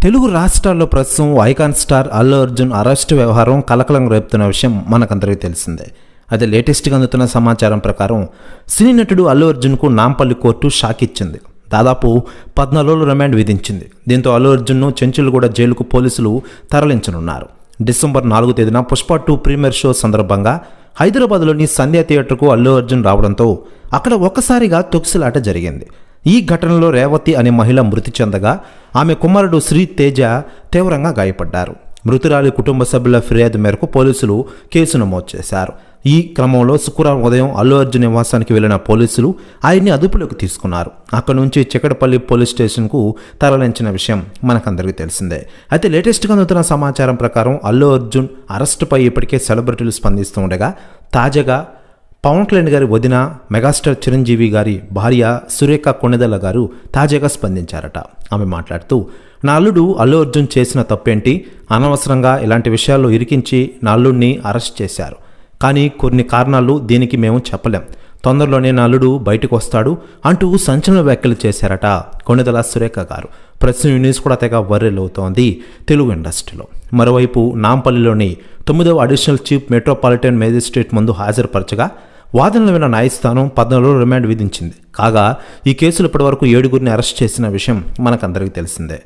తెలుగు రాష్ట్రాల్లో ప్రస్తుతం icon star Allu Arjun arrest వ్యవహారం కలకలం రేపుతున్న విషయం మనకందరికీ తెలిసిందే. అయితే లేటెస్ట్గా అందుతున్న సమాచారం ప్రకారం సినీ నటుడు అల్లు అర్జున్కు నాంపల్లి కోర్టు షాక్ ఇచ్చింది. దాదాపు 14 రోజులు రిమాండ్ విధించింది. దీంతో అల్లు అర్జున్ను చెంచులగూడ జైలుకు పోలీసులు తరలించనున్నారు. డిసెంబర్ 4 తేదీన పుష్ప 2 ప్రీమియర్ షో సందర్భంగా హైదరాబాద్లోని సంధ్యా థియేటర్కు అల్లు అర్జున్ రావడంతో అక్కడ ఒక్కసారిగా తొక్కిసలాట జరిగింది. ఈ ఘటనలో రేవతి అనే మహిళ మృతి చెందగా ఆమె కుమారుడు శ్రీ తేజ తీవ్రంగా గాయపడ్డారు. మృతురాలి కుటుంబ సభ్యుల ఫిర్యాదు మేరకు పోలీసులు కేసు నమోదు చేశారు. ఈ క్రమంలో శుక్రవారం ఉదయం అల్లు అర్జున్ నివాసానికి వెళ్లిన పోలీసులు ఆయన్ని అదుపులోకి తీసుకున్నారు. అక్కడి నుంచి చికటపల్లి పోలీస్ స్టేషన్కు తరలించిన విషయం మనకందరికీ తెలిసిందే. అయితే లేటెస్ట్గా అందుతున్న సమాచారం ప్రకారం అల్లు అర్జున్ అరెస్టుపై ఇప్పటికే సెలబ్రిటీలు స్పందిస్తూ ఉండగా తాజాగా పవన్ కళ్యాణ్ గారి వదిన మెగాస్టార్ చిరంజీవి గారి భార్య సురేఖ కొణిదెల గారు తాజాగా స్పందించారట. ఆమె మాట్లాడుతూ, నా అల్లుడు అల్లు అర్జున్ చేసిన తప్పేంటి? అనవసరంగా ఇలాంటి విషయాల్లో ఇరికించి నా అల్లుడిని అరెస్ట్ చేశారు. కానీ కొన్ని కారణాలు దీనికి మేము చెప్పలేం. తొందరలోనే నా అల్లుడు బయటకు వస్తాడు అంటూ సంచలన వ్యాఖ్యలు చేశారట కొణిదెల సురేఖ గారు. ప్రస్తుతం న్యూస్ కూడా తెగ వైరల్ అవుతోంది తెలుగు ఇండస్ట్రీలో. మరోవైపు నాంపల్లిలోని 9వ అడిషనల్ చీఫ్ మెట్రోపాలిటన్ మేజిస్ట్రేట్ ముందు హాజరుపరచగా వాదనలు విన్న న్యాయస్థానం 14 రోజులు రిమాండ్ విధించింది. కాగా ఈ కేసులు ఇప్పటివరకు 7గురిని అరెస్ట్ చేసిన విషయం మనకందరికీ తెలిసిందే.